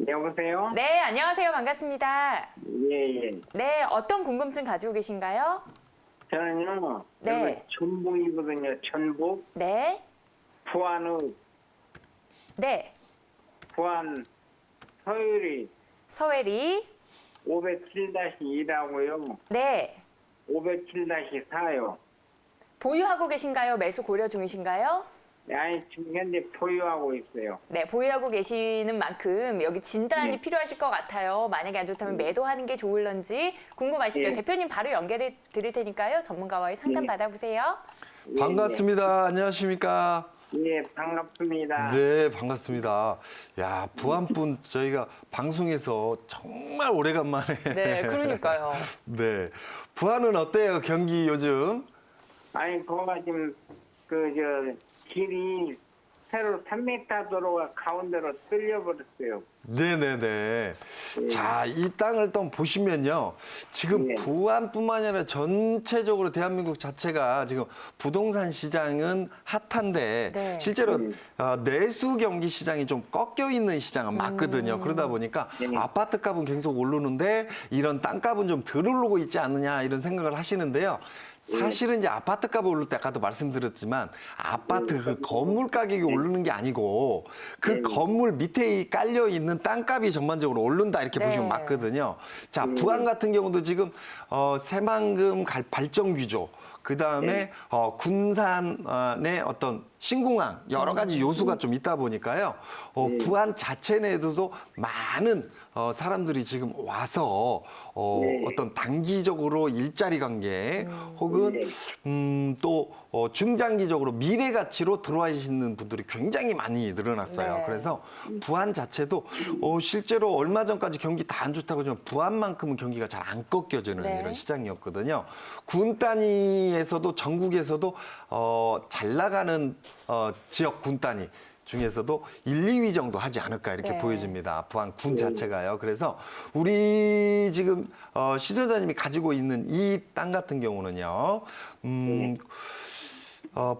여보세요? 네, 안녕하세요. 반갑습니다. 예, 예. 네, 어떤 궁금증 가지고 계신가요? 저는요, 네. 여기 전북이거든요, 전북. 네, 부안의, 네. 부안 서율이 서해리. 507-2라고요. 네. 507-4요. 보유하고 계신가요? 매수 고려 중이신가요? 아니, 지금 현재 보유하고 있어요. 네, 보유하고 계시는 만큼 여기 진단이 네. 필요하실 것 같아요. 만약에 안 좋다면 매도하는 게 좋을런지 궁금하시죠? 네. 대표님 바로 연결해 드릴 테니까요. 전문가와의 상담 네. 받아보세요. 예, 반갑습니다. 안녕하십니까? 예, 반갑습니다. 네, 반갑습니다. 야, 부안분 저희가 방송에서 정말 오래간만에. 네, 그러니까요. 네. 부안은 어때요? 경기 요즘? 아니, 거가 지금, 길이 새로 3m 도로가 가운데로 뚫려버렸어요. 네네네. 자, 이 땅을 또 보시면요. 지금 네. 부안뿐만 아니라 전체적으로 대한민국 자체가 지금 부동산 시장은 핫한데 네. 실제로 내수 경기 시장이 좀 꺾여 있는 시장은 맞거든요. 그러다 보니까 네. 아파트 값은 계속 오르는데 이런 땅값은 좀 덜 오르고 있지 않느냐 이런 생각을 하시는데요. 사실은 이제 아파트 값이 오를 때 아까도 말씀드렸지만 아파트 그 건물 가격이 오르는 게 아니고 그 건물 밑에 깔려 있는 땅값이 전반적으로 오른다 이렇게 네. 보시면 맞거든요. 자, 부안 같은 경우도 지금 새만금 발전 규조 그 다음에 군산의 어떤 신공항 여러 가지 요소가 좀 있다 보니까요. 부안 자체 내에도 많은 사람들이 지금 와서 어떤 단기적으로 일자리 관계 혹은 또 중장기적으로 미래 가치로 들어와 있는 분들이 굉장히 많이 늘어났어요. 네. 그래서 부안 자체도 실제로 얼마 전까지 경기 다 안 좋다고 하지만 부안만큼은 경기가 잘 안 꺾여지는 네. 이런 시장이었거든요. 군 단위에서도 전국에서도 잘 나가는 지역 군 단위 중에서도 1, 2위 정도 하지 않을까 이렇게 네. 보여집니다. 부안 군 자체가요. 그래서 우리 지금 시청자님이 가지고 있는 이 땅 같은 경우는요.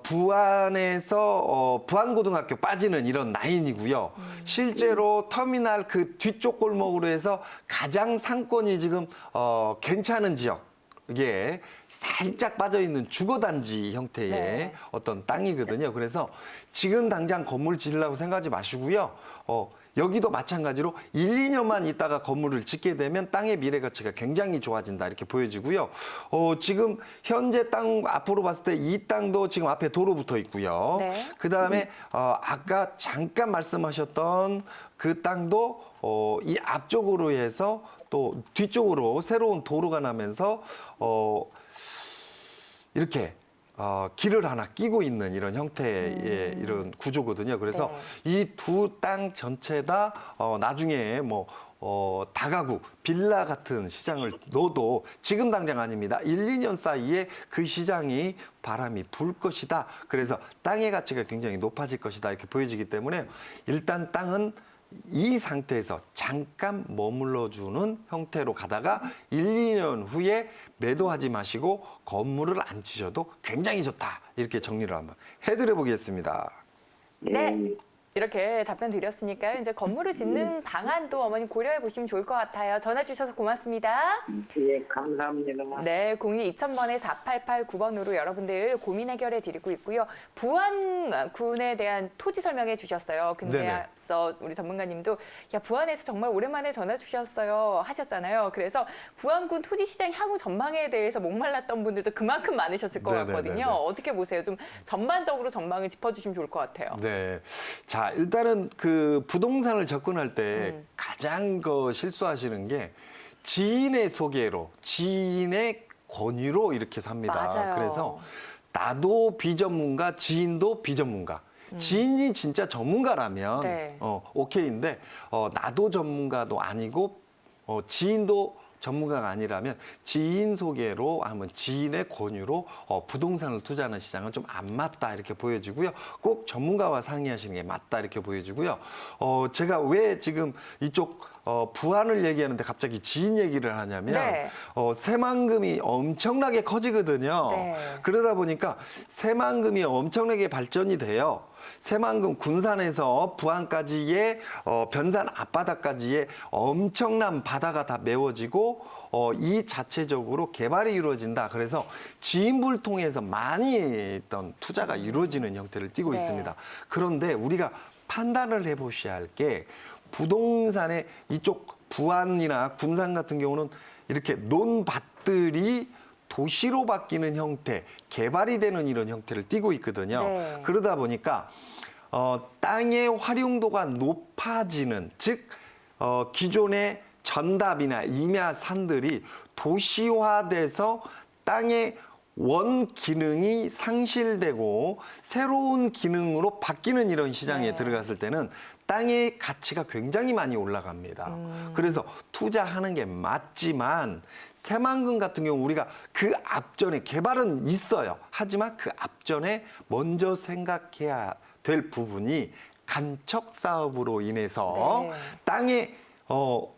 부안에서 부안고등학교 빠지는 이런 라인이고요. 실제로 터미널 그 뒤쪽 골목으로 해서 가장 상권이 지금 괜찮은 지역. 이게 살짝 빠져있는 주거단지 형태의 네. 어떤 땅이거든요. 그래서 지금 당장 건물 지으려고 생각하지 마시고요. 여기도 마찬가지로 1, 2년만 있다가 건물을 짓게 되면 땅의 미래 가치가 굉장히 좋아진다 이렇게 보여지고요. 지금 현재 땅 앞으로 봤을 때 이 땅도 지금 앞에 도로 붙어 있고요. 네. 그다음에 아까 잠깐 말씀하셨던 그 땅도 이 앞쪽으로 해서 또 뒤쪽으로 새로운 도로가 나면서 이렇게 길을 하나 끼고 있는 이런 형태의 이런 구조거든요. 그래서 이 두 땅 전체 다 나중에 뭐 다가구 빌라 같은 시장을 넣어도 지금 당장 아닙니다. 1, 2년 사이에 그 시장이 바람이 불 것이다. 그래서 땅의 가치가 굉장히 높아질 것이다. 이렇게 보여지기 때문에 일단 땅은 이 상태에서 잠깐 머물러주는 형태로 가다가 1, 2년 후에 매도하지 마시고 건물을 안 치셔도 굉장히 좋다. 이렇게 정리를 한번 해드려 보겠습니다. 네. 이렇게 답변 드렸으니까요. 이제 건물을 짓는 방안도 어머님 고려해 보시면 좋을 것 같아요. 전화 주셔서 고맙습니다. 예, 감사합니다. 네, 02-2000번에 4889번으로 여러분들 고민 해결해 드리고 있고요. 부안군에 대한 토지 설명해 주셨어요. 근데 네네. 앞서 우리 전문가님도 야 부안에서 정말 오랜만에 전화 주셨어요 하셨잖아요. 그래서 부안군 토지 시장 향후 전망에 대해서 목말랐던 분들도 그만큼 많으셨을 것 네네네네. 같거든요. 어떻게 보세요? 좀 전반적으로 전망을 짚어주시면 좋을 것 같아요. 네. 자, 일단은 그 부동산을 접근할 때 가장 실수하시는 게 지인의 소개로, 지인의 권유로 이렇게 삽니다. 맞아요. 그래서 나도 비전문가, 지인도 비전문가. 지인이 진짜 전문가라면 네. 오케이인데 나도 전문가도 아니고 지인도 전문가가 아니라면 지인 소개로 하면 지인의 권유로 부동산을 투자하는 시장은 좀 안 맞다 이렇게 보여지고요. 꼭 전문가와 상의하시는 게 맞다 이렇게 보여지고요. 제가 왜 지금 이쪽 부안을 얘기하는데 갑자기 지인 얘기를 하냐면 네. 새만금이 엄청나게 커지거든요. 네. 그러다 보니까 새만금이 엄청나게 발전이 돼요. 새만금 군산에서 부안까지의 변산 앞바다까지의 엄청난 바다가 다 메워지고 이 자체적으로 개발이 이루어진다. 그래서 지인부를 통해서 많이 있던 투자가 이루어지는 형태를 띠고 네. 있습니다. 그런데 우리가 판단을 해보셔야 할 게 부동산의 이쪽 부안이나 군산 같은 경우는 이렇게 논밭들이 도시로 바뀌는 형태, 개발이 되는 이런 형태를 띠고 있거든요. 네. 그러다 보니까 땅의 활용도가 높아지는, 즉 기존의 전답이나 임야산들이 도시화돼서 땅의 원 기능이 상실되고 새로운 기능으로 바뀌는 이런 시장에 네. 들어갔을 때는 땅의 가치가 굉장히 많이 올라갑니다. 그래서 투자하는 게 맞지만 새만금 같은 경우 우리가 그 앞전에 개발은 있어요. 하지만 그 앞전에 먼저 생각해야 될 부분이 간척 사업으로 인해서 네. 땅의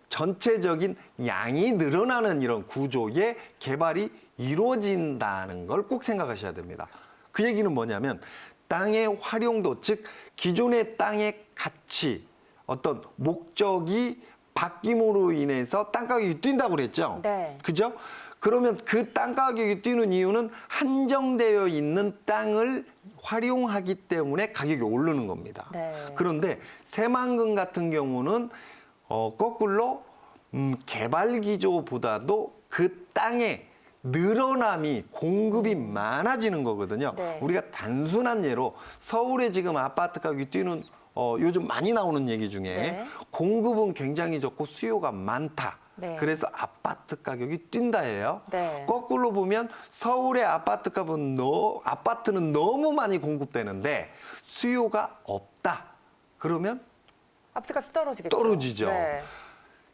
전체적인 양이 늘어나는 이런 구조의 개발이 이루어진다는 걸 꼭 생각하셔야 됩니다. 그 얘기는 뭐냐면 땅의 활용도, 즉 기존의 땅의 가치, 어떤 목적이 바뀜으로 인해서 땅 가격이 뛴다고 그랬죠. 네. 그죠? 그러면 그 땅 가격이 뛰는 이유는 한정되어 있는 땅을 활용하기 때문에 가격이 오르는 겁니다. 네. 그런데 새만금 같은 경우는 거꾸로 개발 기조보다도 그 땅의 늘어남이 공급이 많아지는 거거든요. 네. 우리가 단순한 예로 서울에 지금 아파트 가격이 뛰는 요즘 많이 나오는 얘기 중에 네. 공급은 굉장히 적고 수요가 많다. 네. 그래서 아파트 가격이 뛴다예요. 네. 거꾸로 보면 서울의 아파트 값은 아파트는 너무 많이 공급되는데 수요가 없다. 그러면 아파트값이 떨어지겠죠. 떨어지죠. 네.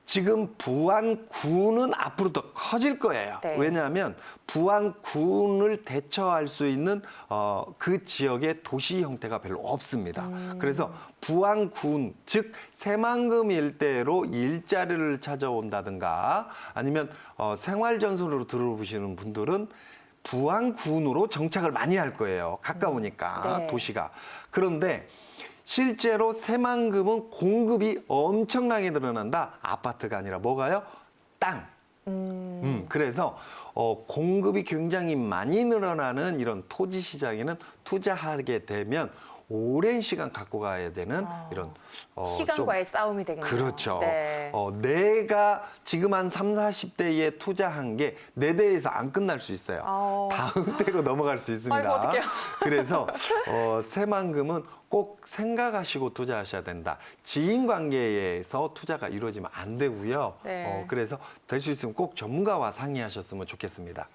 지금 부안군은 앞으로 더 커질 거예요. 네. 왜냐하면 부안군을 대처할 수 있는 그 지역의 도시 형태가 별로 없습니다. 그래서 부안군, 즉 새만금 일대로 일자리를 찾아온다든가 아니면 생활전선으로 들어오시는 분들은 부안군으로 정착을 많이 할 거예요. 가까우니까 네. 도시가. 그런데 실제로 새만금은 공급이 엄청나게 늘어난다. 아파트가 아니라 뭐가요? 땅. 그래서 공급이 굉장히 많이 늘어나는 이런 토지 시장에는 투자하게 되면 오랜 시간 갖고 가야 되는 이런 시간과의 싸움이 되겠네요. 그렇죠. 네. 내가 지금 한 30, 40대에 투자한 게 내 대에서 안 끝날 수 있어요. 다음 때로 넘어갈 수 있습니다. 아이고, 어떡해요. 그래서 새만금은 꼭 생각하시고 투자하셔야 된다. 지인 관계에서 투자가 이루어지면 안 되고요. 네. 그래서 될 수 있으면 꼭 전문가와 상의하셨으면 좋겠습니다.